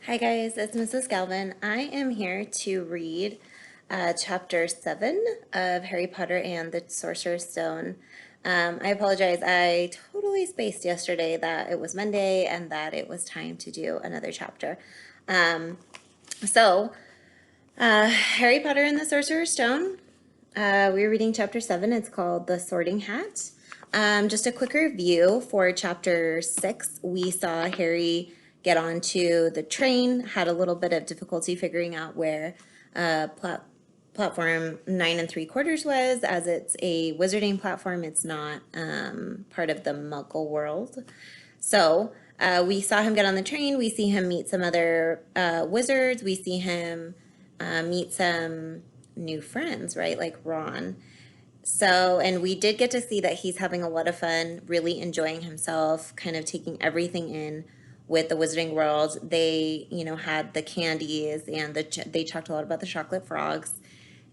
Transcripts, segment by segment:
Hi guys, it's Mrs. Galvin. I am here to read chapter 7 of Harry Potter and the Sorcerer's Stone. I apologize, I totally spaced yesterday that it was Monday and that it was time to do another chapter. Um, so, Harry Potter and the Sorcerer's Stone, we're reading chapter 7. It's called The Sorting Hat. Just a quick review for chapter 6. We saw Harry get onto the train, had a little bit of difficulty figuring out where platform 9 3/4 was, as it's a wizarding platform. It's not part of the Muggle world. So we saw him get on the train. We see him meet some other wizards. We see him meet some new friends, right? Like Ron. So, and we did get to see that he's having a lot of fun, really enjoying himself, kind of taking everything in with the Wizarding World. They, had the candies and they talked a lot about the chocolate frogs.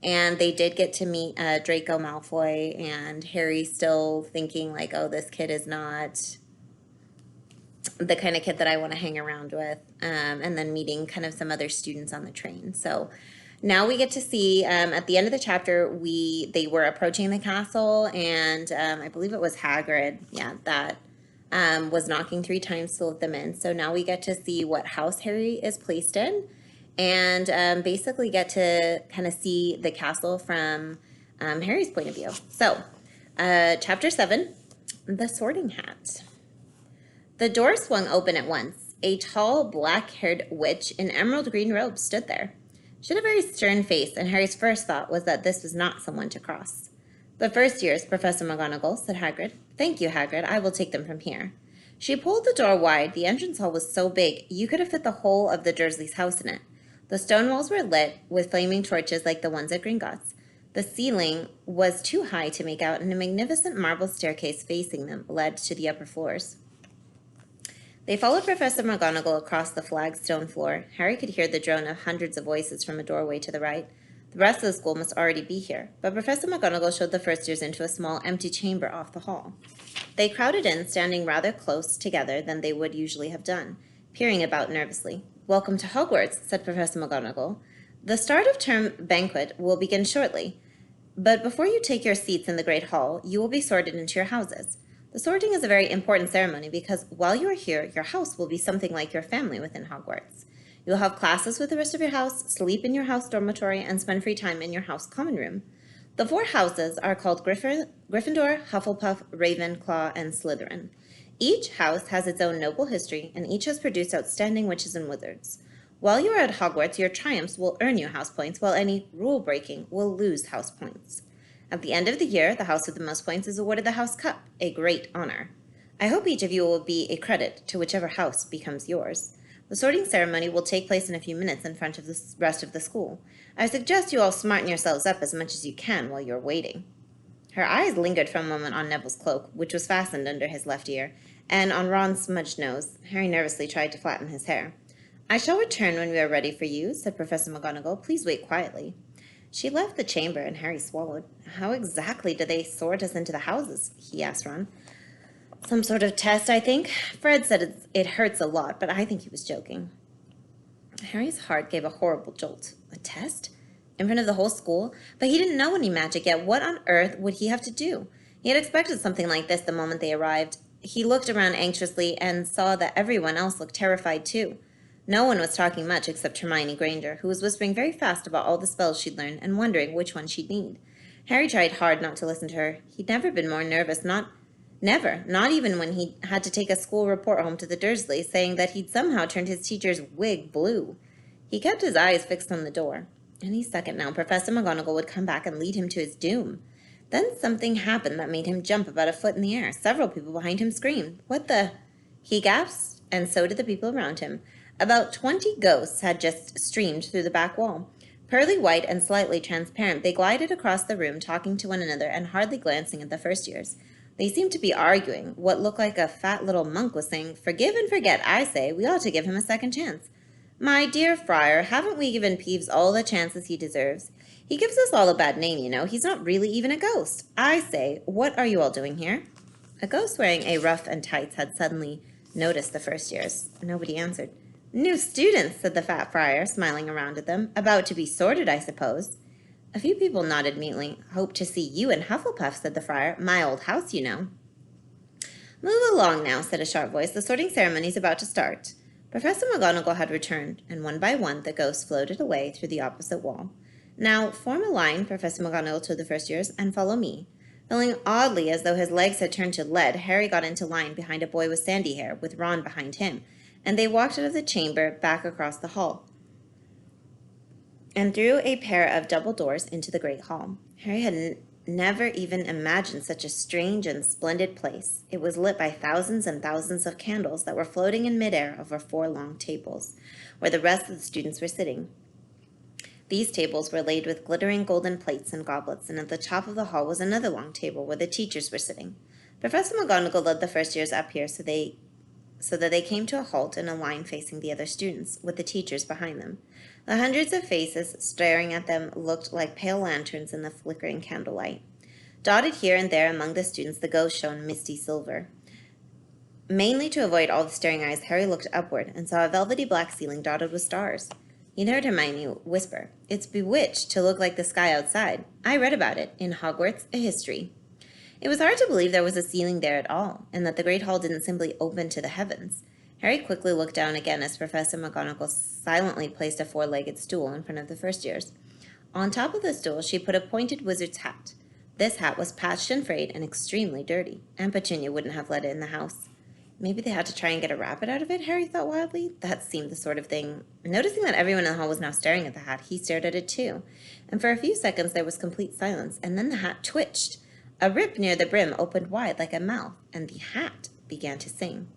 And they did get to meet Draco Malfoy, and Harry's still thinking like, oh, this kid is not the kind of kid that I want to hang around with. And then meeting kind of some other students on the train. So now we get to see at the end of the chapter, they were approaching the castle, and I believe it was Hagrid, that was knocking 3 times to let them in. So now we get to see what house Harry is placed in, and basically get to kind of see the castle from Harry's point of view. So, chapter 7, The Sorting Hat. The door swung open at once. A tall, black-haired witch in emerald green robes stood there. She had a very stern face, and Harry's first thought was that this was not someone to cross. "The first years, Professor McGonagall," said Hagrid. "Thank you, Hagrid. I will take them from here." She pulled the door wide. The entrance hall was so big, you could have fit the whole of the Dursleys' house in it. The stone walls were lit with flaming torches like the ones at Gringotts. The ceiling was too high to make out, and a magnificent marble staircase facing them led to the upper floors. They followed Professor McGonagall across the flagstone floor. Harry could hear the drone of hundreds of voices from a doorway to the right. The rest of the school must already be here, but Professor McGonagall showed the first years into a small, empty chamber off the hall. They crowded in, standing rather close together than they would usually have done, peering about nervously. "Welcome to Hogwarts," said Professor McGonagall. "The start of term banquet will begin shortly, but before you take your seats in the Great Hall, you will be sorted into your houses. The sorting is a very important ceremony because while you are here, your house will be something like your family within Hogwarts. You'll have classes with the rest of your house, sleep in your house dormitory, and spend free time in your house common room. The 4 houses are called Gryffindor, Hufflepuff, Ravenclaw, and Slytherin. Each house has its own noble history, and each has produced outstanding witches and wizards. While you are at Hogwarts, your triumphs will earn you house points, while any rule breaking will lose house points. At the end of the year, the house with the most points is awarded the House Cup, a great honor. I hope each of you will be a credit to whichever house becomes yours. The sorting ceremony will take place in a few minutes in front of the rest of the school. I suggest you all smarten yourselves up as much as you can while you're waiting." Her eyes lingered for a moment on Neville's cloak, which was fastened under his left ear, and on Ron's smudged nose. Harry nervously tried to flatten his hair. "I shall return when we are ready for you," said Professor McGonagall. "Please wait quietly." She left the chamber, and Harry swallowed. "How exactly do they sort us into the houses?" he asked Ron. "Some sort of test, I think. Fred said it hurts a lot, but I think he was joking." Harry's heart gave a horrible jolt. A test? In front of the whole school? But he didn't know any magic yet. What on earth would he have to do? He had expected something like this the moment they arrived. He looked around anxiously and saw that everyone else looked terrified too. No one was talking much except Hermione Granger, who was whispering very fast about all the spells she'd learned and wondering which one she'd need. Harry tried hard not to listen to her. He'd never been more nervous, not even when he had to take a school report home to the Dursleys, saying that he'd somehow turned his teacher's wig blue. He kept his eyes fixed on the door. Any second now, Professor McGonagall would come back and lead him to his doom. Then something happened that made him jump about a foot in the air. Several people behind him screamed. "What the—" He gasped, and so did the people around him. About 20 ghosts had just streamed through the back wall. Pearly white and slightly transparent, they glided across the room, talking to one another and hardly glancing at the first years. They seemed to be arguing. What looked like a fat little monk was saying, "Forgive and forget, I say. We ought to give him a second chance." "My dear Friar, haven't we given Peeves all the chances he deserves? He gives us all a bad name, you know. He's not really even a ghost. I say, what are you all doing here?" A ghost wearing a ruff and tights had suddenly noticed the first years. Nobody answered. New students, said the fat friar, smiling around at them. About to be sorted, I suppose. A few people nodded mutely. Hope to see you in Hufflepuff, said the friar. My old house, you know. Move along now, said a sharp voice. The sorting ceremony's about to start. Professor McGonagall had returned, and one by one the ghosts floated away through the opposite wall. Now, form a line, Professor McGonagall told the first years, and follow me. Feeling oddly as though his legs had turned to lead, Harry got into line behind a boy with sandy hair, with Ron behind him, and they walked out of the chamber back across the hall and through a pair of double doors into the great hall. Harry had never even imagined such a strange and splendid place. It was lit by thousands and thousands of candles that were floating in midair over 4 long tables, where the rest of the students were sitting. These tables were laid with glittering golden plates and goblets, and at the top of the hall was another long table where the teachers were sitting. Professor McGonagall led the first years up here so that they came to a halt in a line facing the other students, with the teachers behind them. The hundreds of faces staring at them looked like pale lanterns in the flickering candlelight. Dotted here and there among the students, the ghosts shone misty silver. Mainly to avoid all the staring eyes, Harry looked upward and saw a velvety black ceiling dotted with stars. He'd heard Hermione whisper, "It's bewitched to look like the sky outside. I read about it in Hogwarts, a history." It was hard to believe there was a ceiling there at all, and that the great hall didn't simply open to the heavens. Harry quickly looked down again as Professor McGonagall silently placed a 4-legged stool in front of the first years. On top of the stool, she put a pointed wizard's hat. This hat was patched and frayed and extremely dirty. Aunt Petunia wouldn't have let it in the house. Maybe they had to try and get a rabbit out of it, Harry thought wildly. That seemed the sort of thing. Noticing that everyone in the hall was now staring at the hat, he stared at it too. And for a few seconds there was complete silence, and then the hat twitched. A rip near the brim opened wide like a mouth, and the hat began to sing.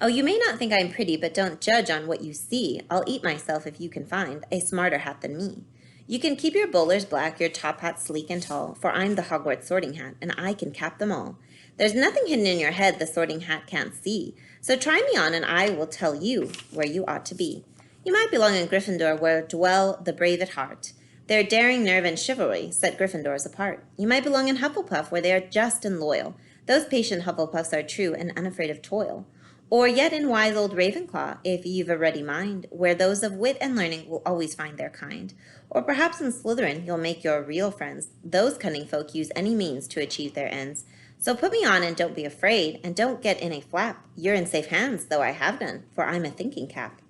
"Oh, you may not think I'm pretty, but don't judge on what you see. I'll eat myself if you can find a smarter hat than me. You can keep your bowlers black, your top hat sleek and tall, for I'm the Hogwarts sorting hat, and I can cap them all. There's nothing hidden in your head the sorting hat can't see. So try me on, and I will tell you where you ought to be. You might belong in Gryffindor, where dwell the brave at heart. Their daring, nerve, and chivalry set Gryffindors apart. You might belong in Hufflepuff, where they are just and loyal. Those patient Hufflepuffs are true and unafraid of toil. Or yet in wise old Ravenclaw, if you've a ready mind, where those of wit and learning will always find their kind. Or perhaps in Slytherin you'll make your real friends. Those cunning folk use any means to achieve their ends. So put me on and don't be afraid, and don't get in a flap. You're in safe hands, though I have none, for I'm a thinking cap."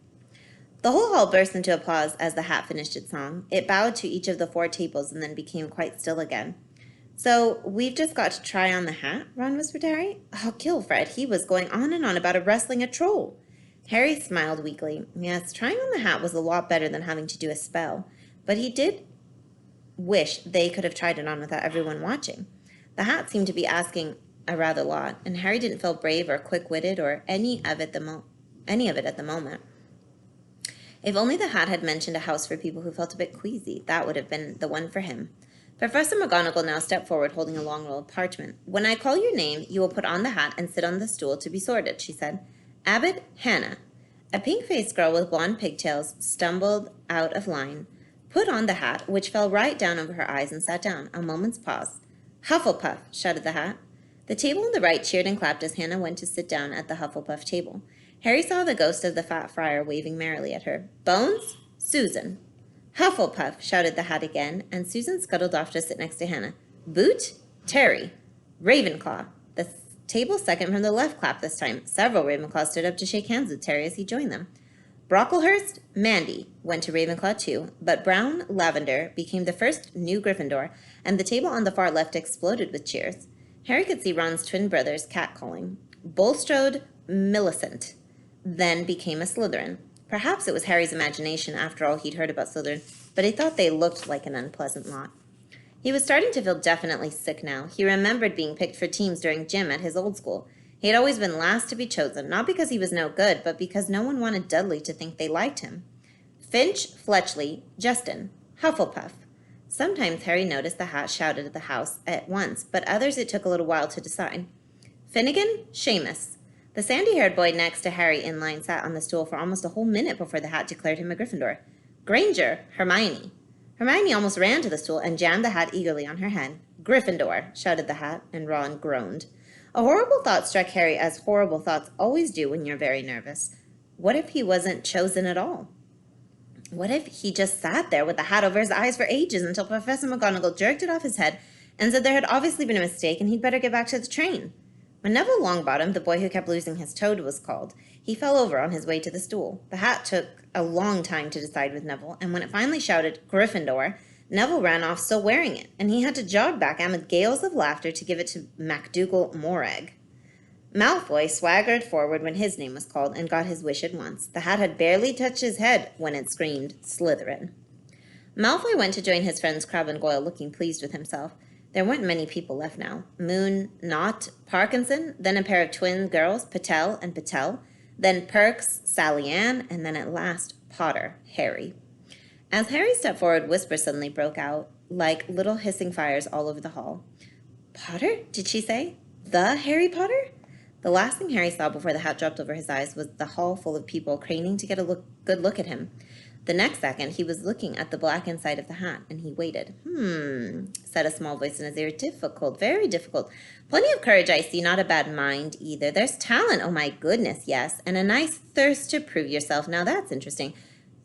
The whole hall burst into applause as the hat finished its song. It bowed to each of the 4 tables and then became quite still again. "So we've just got to try on the hat?" Ron whispered to Harry. "Oh, Gilfred, he was going on and on about wrestling a troll." Harry smiled weakly. Yes, trying on the hat was a lot better than having to do a spell, but he did wish they could have tried it on without everyone watching. The hat seemed to be asking a rather lot, and Harry didn't feel brave or quick-witted or any of it at the moment. If only the hat had mentioned a house for people who felt a bit queasy, that would have been the one for him. Professor McGonagall now stepped forward holding a long roll of parchment. "When I call your name, you will put on the hat and sit on the stool to be sorted," she said. "Abbott Hannah." A pink-faced girl with blonde pigtails stumbled out of line, put on the hat, which fell right down over her eyes, and sat down. A moment's pause. "Hufflepuff," shouted the hat. The table on the right cheered and clapped as Hannah went to sit down at the Hufflepuff table. Harry saw the ghost of the fat friar waving merrily at her. "Bones? Susan." "Hufflepuff," shouted the hat again, and Susan scuttled off to sit next to Hannah. "Boot? Terry." "Ravenclaw." The table second from the left clapped this time. Several Ravenclaws stood up to shake hands with Terry as he joined them. "Brocklehurst, Mandy," went to Ravenclaw too, but Brown Lavender became the first new Gryffindor, and the table on the far left exploded with cheers. Harry could see Ron's twin brothers catcalling. Bulstrode Millicent then became a Slytherin. Perhaps it was Harry's imagination after all he'd heard about Slytherin, but he thought they looked like an unpleasant lot. He was starting to feel definitely sick now. He remembered being picked for teams during gym at his old school. He had always been last to be chosen, not because he was no good, but because no one wanted Dudley to think they liked him. Finch, Fletchley, Justin, Hufflepuff. Sometimes Harry noticed the hat shouted at the house at once, but others it took a little while to decide. Finnegan, Seamus. The sandy-haired boy next to Harry in line sat on the stool for almost a whole minute before the hat declared him a Gryffindor. Granger, Hermione. Hermione almost ran to the stool and jammed the hat eagerly on her head. "Gryffindor," shouted the hat, and Ron groaned. A horrible thought struck Harry, as horrible thoughts always do when you're very nervous. What if he wasn't chosen at all? What if he just sat there with the hat over his eyes for ages until Professor McGonagall jerked it off his head and said there had obviously been a mistake and he'd better get back to the train? When Neville Longbottom, the boy who kept losing his toad, was called, he fell over on his way to the stool. The hat took a long time to decide with Neville, and when it finally shouted, Gryffindor, Neville ran off still wearing it, and he had to jog back amid gales of laughter to give it to MacDougal Morag. Malfoy swaggered forward when his name was called and got his wish at once. The hat had barely touched his head when it screamed, Slytherin. Malfoy went to join his friends Crabbe and Goyle, looking pleased with himself. There weren't many people left now. Moon, Knott, Parkinson, then a pair of twin girls, Patel and Patel, then Perks, Sally Ann, and then at last Potter, Harry. As Harry stepped forward, whispers suddenly broke out, like little hissing fires all over the hall. Potter? Did she say? The Harry Potter? The last thing Harry saw before the hat dropped over his eyes was the hall full of people craning to get a good look at him. The next second, he was looking at the black inside of the hat, and he waited. Said a small voice in his ear. Difficult, very difficult. Plenty of courage, I see, not a bad mind, either. There's talent, oh my goodness, yes, and a nice thirst to prove yourself. Now that's interesting.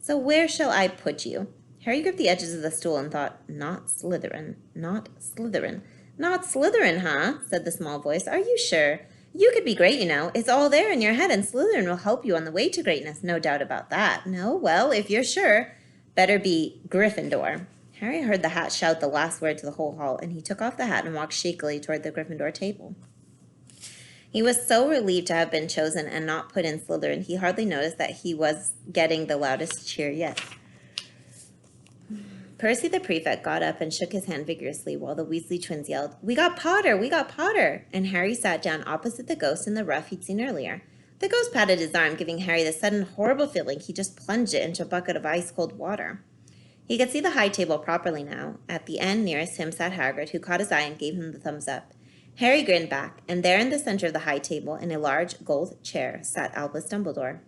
So where shall I put you? Harry gripped the edges of the stool and thought, not Slytherin, not Slytherin. Not Slytherin, huh? Said the small voice. Are you sure? You could be great, you know. It's all there in your head, and Slytherin will help you on the way to greatness. No doubt about that. No? Well, if you're sure, better be Gryffindor. Harry heard the hat shout the last word to the whole hall, and he took off the hat and walked shakily toward the Gryffindor table. He was so relieved to have been chosen and not put in Slytherin, he hardly noticed that he was getting the loudest cheer yet. Percy the prefect got up and shook his hand vigorously while the Weasley twins yelled, We got Potter! We got Potter! And Harry sat down opposite the ghost in the rough he'd seen earlier. The ghost patted his arm, giving Harry the sudden horrible feeling he just plunged it into a bucket of ice-cold water. He could see the high table properly now. At the end nearest him sat Hagrid, who caught his eye and gave him the thumbs up. Harry grinned back, and there in the center of the high table, in a large gold chair, sat Albus Dumbledore.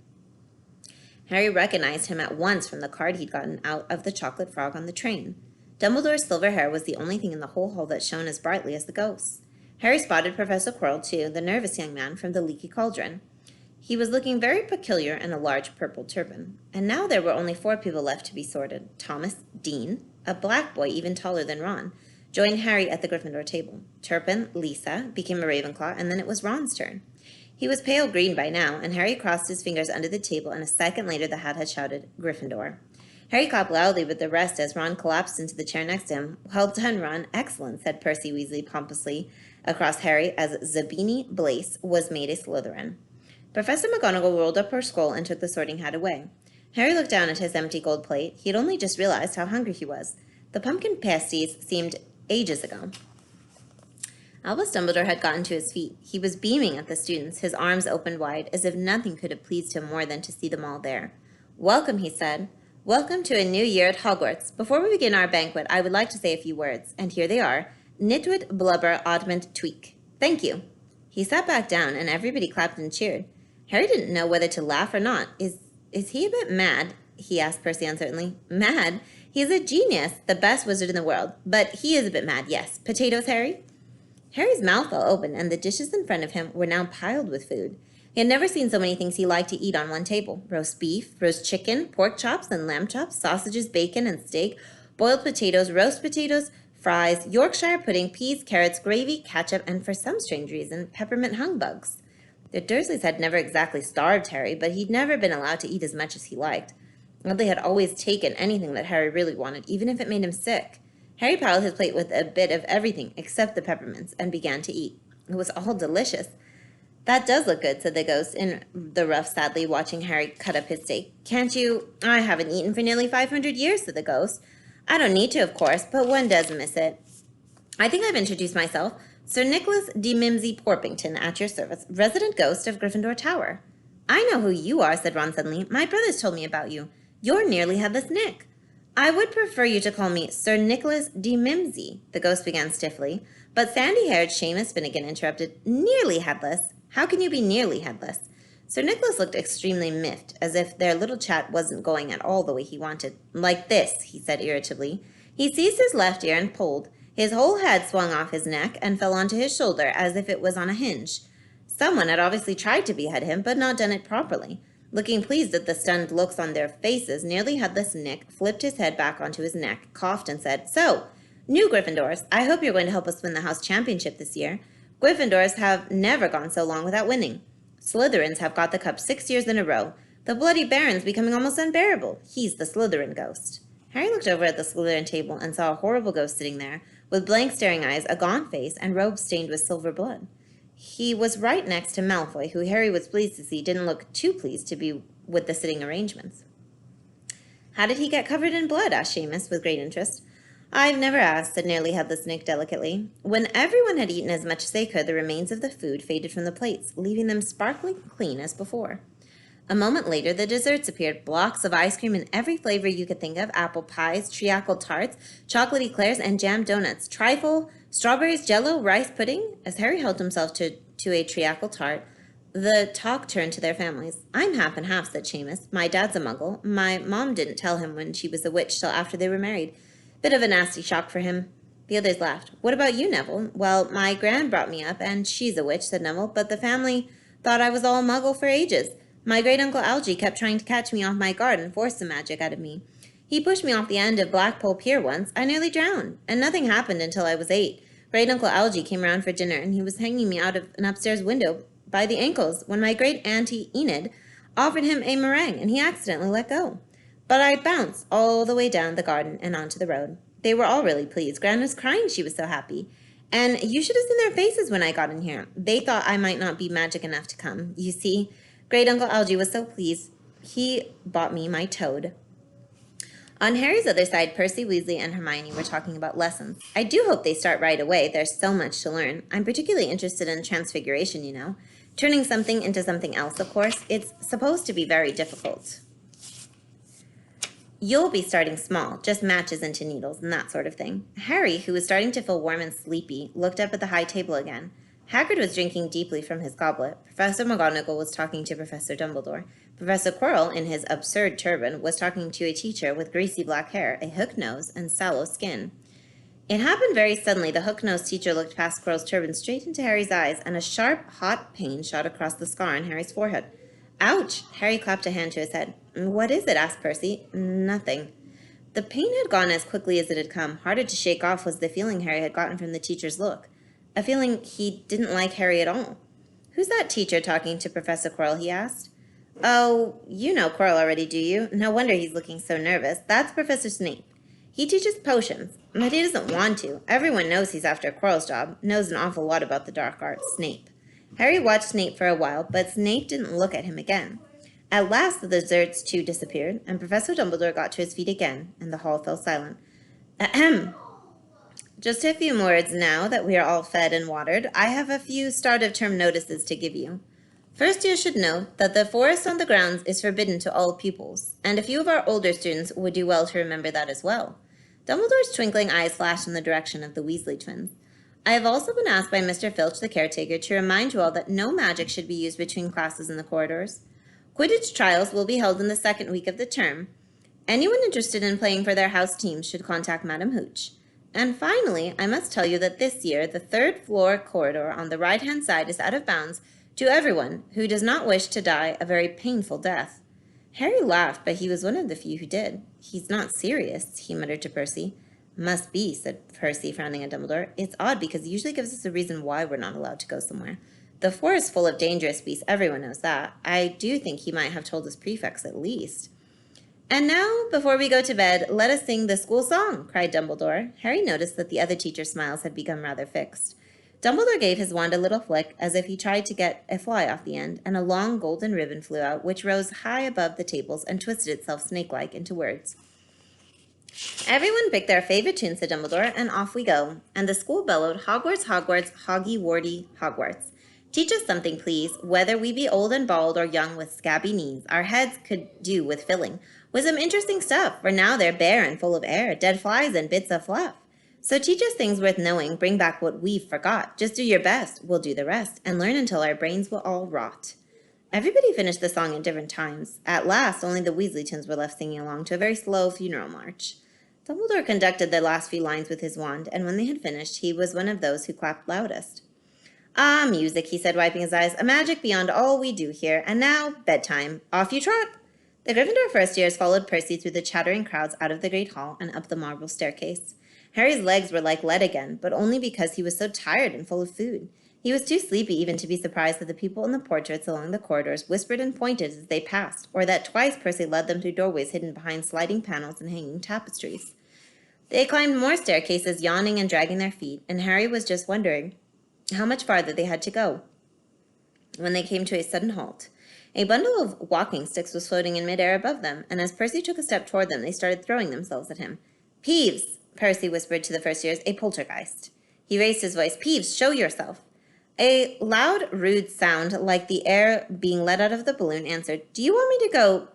Harry recognized him at once from the card he'd gotten out of the chocolate frog on the train. Dumbledore's silver hair was the only thing in the whole hall that shone as brightly as the ghost's. Harry spotted Professor Quirrell, too, the nervous young man from the leaky cauldron. He was looking very peculiar in a large purple turban. And now there were only 4 people left to be sorted. Thomas, Dean, a black boy even taller than Ron, joined Harry at the Gryffindor table. Turpin, Lisa, became a Ravenclaw, and then it was Ron's turn. He was pale green by now, and Harry crossed his fingers under the table, and a second later the hat had shouted, Gryffindor. Harry clapped loudly with the rest as Ron collapsed into the chair next to him. Well done, Ron. Excellent, said Percy Weasley pompously across Harry as Zabini Blaise was made a Slytherin. Professor McGonagall rolled up her scroll and took the sorting hat away. Harry looked down at his empty gold plate. He had only just realized how hungry he was. The pumpkin pasties seemed ages ago. Albus Dumbledore had gotten to his feet. He was beaming at the students, his arms opened wide, as if nothing could have pleased him more than to see them all there. Welcome, he said. Welcome to a new year at Hogwarts. Before we begin our banquet, I would like to say a few words, and here they are. Nitwit Blubber Oddment Tweak. Thank you. He sat back down, and everybody clapped and cheered. Harry didn't know whether to laugh or not. Is he a bit mad? He asked Percy uncertainly. Mad? He's a genius, the best wizard in the world. But he is a bit mad, yes. Potatoes, Harry? Harry's mouth fell open, and the dishes in front of him were now piled with food. He had never seen so many things he liked to eat on one table. Roast beef, roast chicken, pork chops and lamb chops, sausages, bacon and steak, boiled potatoes, roast potatoes, fries, Yorkshire pudding, peas, carrots, gravy, ketchup, and for some strange reason, peppermint humbugs. The Dursleys had never exactly starved Harry, but he'd never been allowed to eat as much as he liked. They had always taken anything that Harry really wanted, even if it made him sick. Harry piled his plate with a bit of everything except the peppermints and began to eat. It was all delicious. That does look good, said the ghost in the rough sadly, watching Harry cut up his steak. Can't you? I haven't eaten for nearly 500 years, said the ghost. I don't need to, of course, but one does miss it. I think I've introduced myself. Sir Nicholas de Mimsy Porpington, at your service, resident ghost of Gryffindor Tower. I know who you are, said Ron suddenly. My brothers told me about you. You're nearly headless Nick. I would prefer you to call me Sir Nicholas de Mimsy, the ghost began stiffly, but sandy-haired Seamus Finnegan interrupted. Nearly headless? How can you be nearly headless? Sir Nicholas looked extremely miffed, as if their little chat wasn't going at all the way he wanted. Like this, he said irritably. He seized his left ear and pulled. His whole head swung off his neck and fell onto his shoulder as if it was on a hinge. Someone had obviously tried to behead him, but not done it properly. Looking pleased at the stunned looks on their faces, Nearly Headless Nick flipped his head back onto his neck, coughed, and said, "So, new Gryffindors, I hope you're going to help us win the house championship this year. Gryffindors have never gone so long without winning. Slytherins have got the cup 6 years in a row. The bloody Baron's becoming almost unbearable. He's the Slytherin ghost." Harry looked over at the Slytherin table and saw a horrible ghost sitting there, with blank staring eyes, a gaunt face, and robes stained with silver blood. He was right next to Malfoy, who Harry was pleased to see didn't look too pleased to be with the sitting arrangements. "How did he get covered in blood?" asked Seamus with great interest. "I've never asked," said Nearly Headless Nick delicately. When everyone had eaten as much as they could, the remains of the food faded from the plates, leaving them sparkling clean as before. A moment later, the desserts appeared, blocks of ice cream in every flavor you could think of: apple pies, treacle tarts, chocolate eclairs, and jam donuts, trifle, strawberries, jello, rice pudding. As Harry helped himself to a treacle tart, the talk turned to their families. "I'm half and half," said Seamus. "My dad's a muggle. My mom didn't tell him when she was a witch till after they were married. Bit of a nasty shock for him." The others laughed. "What about you, Neville?" "Well, my gran brought me up, and she's a witch," said Neville, "but the family thought I was all muggle for ages. My great-uncle Algy kept trying to catch me off my guard and force some magic out of me. He pushed me off the end of Blackpool Pier once. I nearly drowned, and nothing happened until I was 8. Great-uncle Algy came around for dinner, and he was hanging me out of an upstairs window by the ankles when my great-auntie Enid offered him a meringue, and he accidentally let go. But I bounced all the way down the garden and onto the road. They were all really pleased. Gran was crying, she was so happy. And you should have seen their faces when I got in here. They thought I might not be magic enough to come. You see, Great-uncle Algy was so pleased, he bought me my toad." On Harry's other side, Percy, Weasley, and Hermione were talking about lessons. "I do hope they start right away. There's so much to learn. I'm particularly interested in transfiguration, you know. Turning something into something else, of course. It's supposed to be very difficult. You'll be starting small, just matches into needles and that sort of thing." Harry, who was starting to feel warm and sleepy, looked up at the high table again. Hagrid was drinking deeply from his goblet. Professor McGonagall was talking to Professor Dumbledore. Professor Quirrell, in his absurd turban, was talking to a teacher with greasy black hair, a hook nose, and sallow skin. It happened very suddenly. The hook-nosed teacher looked past Quirrell's turban straight into Harry's eyes, and a sharp, hot pain shot across the scar on Harry's forehead. "Ouch!" Harry clapped a hand to his head. "What is it?" asked Percy. "Nothing." The pain had gone as quickly as it had come. Harder to shake off was the feeling Harry had gotten from the teacher's look. A feeling he didn't like Harry at all. "Who's that teacher talking to Professor Quirrell?" he asked. "Oh, you know Quirrell already, do you? No wonder he's looking so nervous. That's Professor Snape. He teaches potions, but he doesn't want to. Everyone knows he's after Quirrell's job, knows an awful lot about the dark arts, Snape." Harry watched Snape for a while, but Snape didn't look at him again. At last the desserts too disappeared, and Professor Dumbledore got to his feet again, and the hall fell silent. "Ahem. Just a few words now that we are all fed and watered. I have a few start-of-term notices to give you. First, you should note that the forest on the grounds is forbidden to all pupils, and a few of our older students would do well to remember that as well." Dumbledore's twinkling eyes flashed in the direction of the Weasley twins. "I have also been asked by Mr. Filch, the caretaker, to remind you all that no magic should be used between classes in the corridors. Quidditch trials will be held in the second week of the term. Anyone interested in playing for their house teams should contact Madam Hooch. And finally, I must tell you that this year, the third-floor corridor on the right-hand side is out of bounds to everyone who does not wish to die a very painful death." Harry laughed, but he was one of the few who did. "He's not serious," he muttered to Percy. "Must be," said Percy, frowning at Dumbledore. "It's odd because he usually gives us a reason why we're not allowed to go somewhere. The forest's full of dangerous beasts, everyone knows that. I do think he might have told his prefects at least." "And now, before we go to bed, let us sing the school song," cried Dumbledore. Harry noticed that the other teacher's smiles had become rather fixed. Dumbledore gave his wand a little flick, as if he tried to get a fly off the end, and a long golden ribbon flew out, which rose high above the tables and twisted itself snake-like into words. "Everyone picked their favorite tune," said Dumbledore, "and off we go." And the school bellowed, "Hogwarts, Hogwarts, Hoggy Warty, Hogwarts. Teach us something, please. Whether we be old and bald or young with scabby knees, our heads could do with filling with some interesting stuff, for now they're bare and full of air, dead flies and bits of fluff. So teach us things worth knowing, bring back what we've forgot. Just do your best, we'll do the rest, and learn until our brains will all rot." Everybody finished the song at different times. At last, only the Weasley twins were left singing along to a very slow funeral march. Dumbledore conducted the last few lines with his wand, and when they had finished, he was one of those who clapped loudest. Ah, music, he said, wiping his eyes. A magic beyond all we do here. And now, bedtime. Off you trot. The Gryffindor first years followed Percy through the chattering crowds out of the great hall and up the marble staircase. Harry's legs were like lead again, but only because he was so tired and full of food. He was too sleepy even to be surprised that the people in the portraits along the corridors whispered and pointed as they passed, or that twice Percy led them through doorways hidden behind sliding panels and hanging tapestries. They climbed more staircases, yawning and dragging their feet, and Harry was just wondering how much farther they had to go when they came to a sudden halt. A bundle of walking sticks was floating in midair above them, and as Percy took a step toward them, they started throwing themselves at him. "Peeves," Percy whispered to the first years, "a poltergeist." He raised his voice. "Peeves, show yourself." A loud, rude sound, like the air being let out of the balloon, answered, "Do you want me to go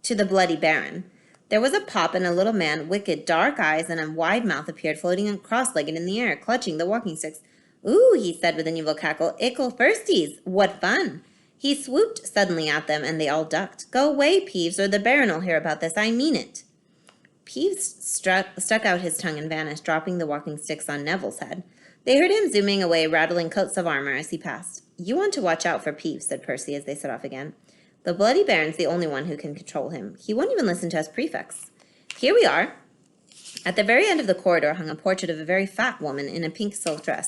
to the Bloody Baron?" There was a pop, and a little man, wicked, dark eyes, and a wide mouth appeared, floating cross-legged in the air, clutching the walking sticks. "Ooh," he said with an evil cackle, "ickle firsties! What fun!" He swooped suddenly at them, and they all ducked. "Go away, Peeves, or the Baron'll hear about this. I mean it." Peeves stuck out his tongue and vanished, dropping the walking sticks on Neville's head. They heard him zooming away, rattling coats of armor as he passed. "You want to watch out for Peeves," said Percy as they set off again. "The Bloody Baron's the only one who can control him. He won't even listen to us prefects." Here we are. At the very end of the corridor hung a portrait of a very fat woman in a pink silk dress.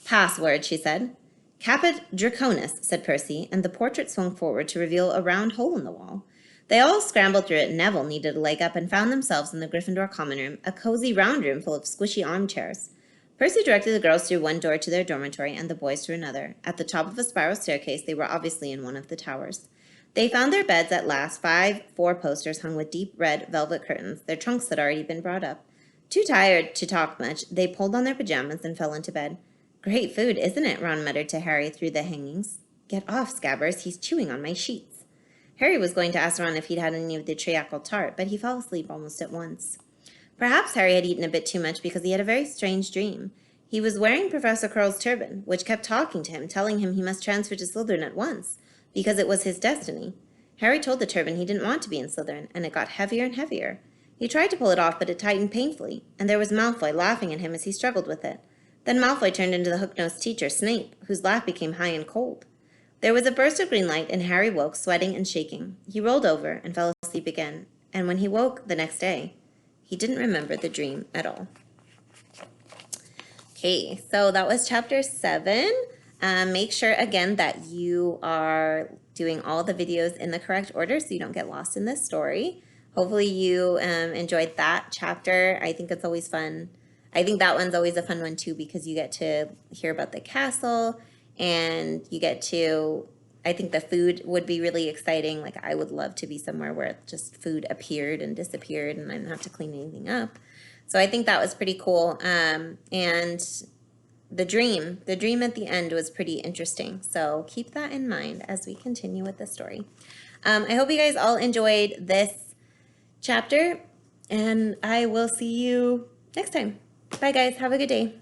"Password," she said. "Caput Draconis," said Percy, and the portrait swung forward to reveal a round hole in the wall. They all scrambled through it. Neville needed a leg up and found themselves in the Gryffindor common room, a cozy round room full of squishy armchairs. Percy directed the girls through one door to their dormitory and the boys through another. At the top of a spiral staircase, they were obviously in one of the towers. They found their beds at last, 5 four-posters hung with deep red velvet curtains. Their trunks had already been brought up. Too tired to talk much, they pulled on their pajamas and fell into bed. "Great food, isn't it?" Ron muttered to Harry through the hangings. "Get off, Scabbers, he's chewing on my sheets." Harry was going to ask Ron if he'd had any of the treacle tart, but he fell asleep almost at once. Perhaps Harry had eaten a bit too much because he had a very strange dream. He was wearing Professor Quirrell's turban, which kept talking to him, telling him he must transfer to Slytherin at once, because it was his destiny. Harry told the turban he didn't want to be in Slytherin, and it got heavier and heavier. He tried to pull it off, but it tightened painfully, and there was Malfoy laughing at him as he struggled with it. Then Malfoy turned into the hook-nosed teacher, Snape, whose laugh became high and cold. There was a burst of green light, and Harry woke, sweating and shaking. He rolled over and fell asleep again, and when he woke the next day, he didn't remember the dream at all. Okay, so that was chapter 7. Make sure, again, that you are doing all the videos in the correct order so you don't get lost in this story. Hopefully you enjoyed that chapter. I think it's always fun. I think that one's always a fun one too because you get to hear about the castle and you get to, I think the food would be really exciting. Like I would love to be somewhere where just food appeared and disappeared and I didn't have to clean anything up. So I think that was pretty cool. And the dream at the end was pretty interesting. So keep that in mind as we continue with the story. I hope you guys all enjoyed this chapter and I will see you next time. Bye guys, have a good day.